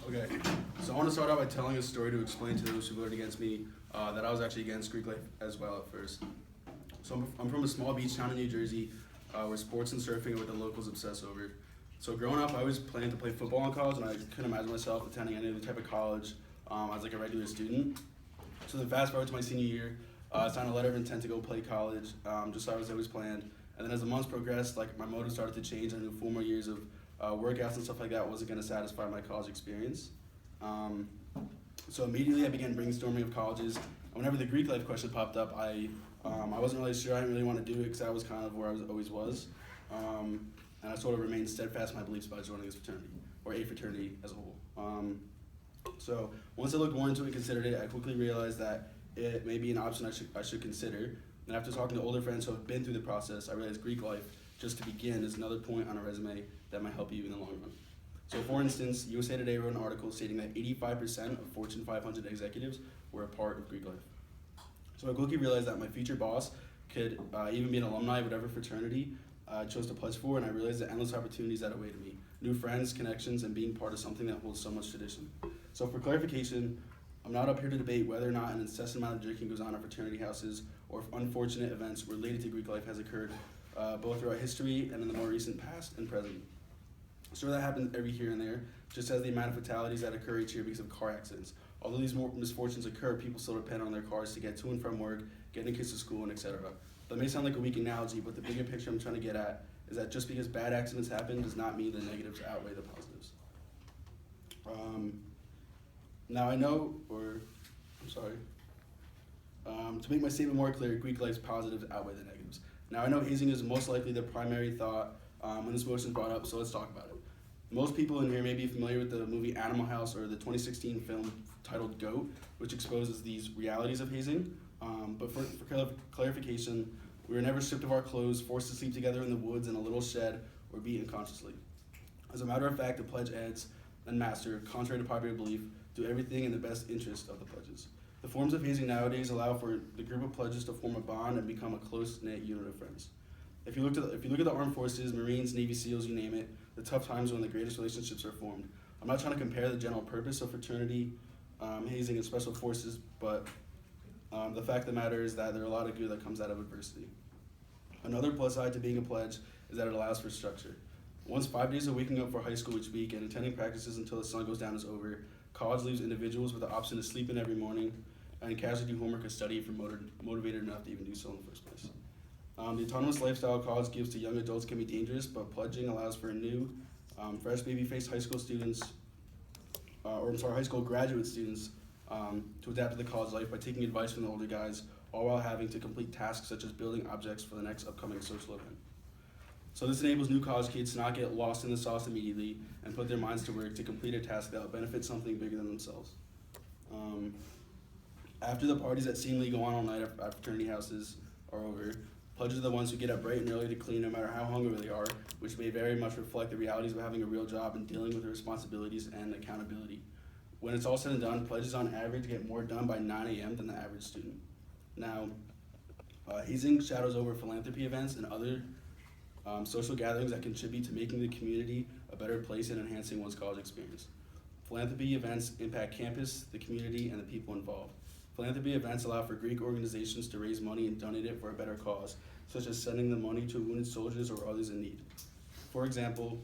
Okay, so I want to start out by telling a story to explain to those who voted against me that I was actually against Greek life as well at first. So I'm from a small beach town in New Jersey where sports and surfing are what the locals obsess over. So growing up, I always planned to play football in college, and I couldn't imagine myself attending any other type of college as like a regular student. So then fast forward to my senior year, I signed a letter of intent to go play college, just as I always planned. And then as the months progressed, like my motive started to change. I knew 4 more years of workouts and stuff like that wasn't going to satisfy my college experience. Um, so immediately I began brainstorming of colleges. And whenever the Greek life question popped up, I wasn't really sure. I didn't really want to do it because that was kind of where I always was. And I sort of remained steadfast in my beliefs about joining this fraternity, or a fraternity as a whole. So once I looked more into it and considered it, I quickly realized that it may be an option I should consider. And after talking to older friends who have been through the process, I realized Greek life, just to begin, is another point on a resume that might help you in the long run. So for instance, USA Today wrote an article stating that 85% of Fortune 500 executives were a part of Greek life. So I quickly realized that my future boss could even be an alumni of whatever fraternity I chose to pledge for, and I realized the endless opportunities that awaited me. New friends, connections, and being part of something that holds so much tradition. So for clarification, I'm not up here to debate whether or not an incessant amount of drinking goes on in fraternity houses or if unfortunate events related to Greek life has occurred both throughout history and in the more recent past and present. Sure, that happens every here and there, just as the amount of fatalities that occur each year because of car accidents. Although these misfortunes occur, people still depend on their cars to get to and from work, getting kids to school, and etc. That may sound like a weak analogy, but the bigger picture I'm trying to get at is that just because bad accidents happen does not mean the negatives outweigh the positives. Now I know, to make my statement more clear, Greek life's positives outweigh the negatives. Now I know hazing is most likely the primary thought when this motion is brought up, so let's talk about it. Most people in here may be familiar with the movie Animal House or the 2016 film titled Goat, which exposes these realities of hazing. But for clarification, we were never stripped of our clothes, forced to sleep together in the woods in a little shed, or beaten consciously. As a matter of fact, the pledge adds and master, contrary to popular belief, do everything in the best interest of the pledges. The forms of hazing nowadays allow for the group of pledges to form a bond and become a close-knit unit of friends. If you look at the armed forces, Marines, Navy SEALs, you name it, the tough times when the greatest relationships are formed. I'm not trying to compare the general purpose of fraternity, hazing, and special forces, but the fact of the matter is that there are a lot of good that comes out of adversity. Another plus side to being a pledge is that it allows for structure. Once 5 days of waking up for high school each week and attending practices until the sun goes down is over, college leaves individuals with the option to sleep in every morning and casually do homework or study if you're motivated enough to even do so in the first place. The autonomous lifestyle college gives to young adults can be dangerous, but pledging allows for new, fresh baby-faced high school students, high school graduate students to adapt to the college life by taking advice from the older guys, all while having to complete tasks such as building objects for the next upcoming social event. So this enables new college kids to not get lost in the sauce immediately and put their minds to work to complete a task that will benefit something bigger than themselves. After the parties that seemingly go on all night at fraternity houses are over, pledges are the ones who get up bright and early to clean no matter how hungover they are, which may very much reflect the realities of having a real job and dealing with the responsibilities and accountability. When it's all said and done, pledges on average get more done by 9 a.m. than the average student. Now, hazing shadows over philanthropy events and other social gatherings that contribute to making the community a better place and enhancing one's college experience. Philanthropy events impact campus, the community, and the people involved. Philanthropy events allow for Greek organizations to raise money and donate it for a better cause, such as sending the money to wounded soldiers or others in need. For example,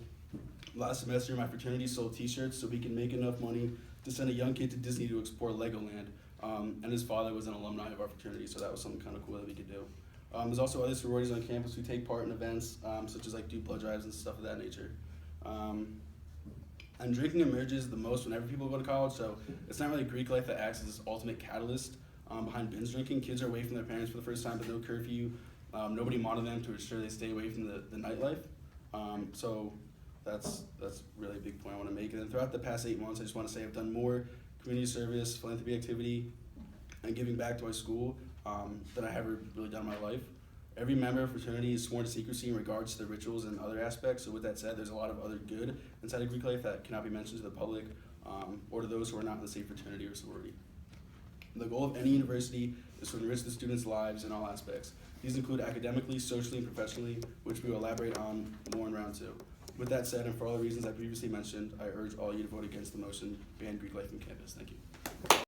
last semester my fraternity sold t-shirts so we could make enough money to send a young kid to Disney to explore Legoland, and his father was an alumni of our fraternity, so that was something kind of cool that we could do. There's also other sororities on campus who take part in events, such as like do blood drives and stuff of that nature. And drinking emerges the most whenever people go to college, so it's not really Greek life that acts as this ultimate catalyst behind binge drinking. Kids are away from their parents for the first time with no curfew. Nobody monitored them to ensure they stay away from the nightlife. So that's really a big point I want to make. And then throughout the past 8 months, I just want to say I've done more community service, philanthropy activity, and giving back to my school than I have ever really done in my life. Every member of fraternity is sworn to secrecy in regards to the rituals and other aspects. So with that said, there's a lot of other good inside of Greek life that cannot be mentioned to the public or to those who are not in the same fraternity or sorority. The goal of any university is to enrich the students' lives in all aspects. These include academically, socially, and professionally, which we will elaborate on more in round 2. With that said, and for all the reasons I previously mentioned, I urge all you to vote against the motion, ban Greek life from campus. Thank you.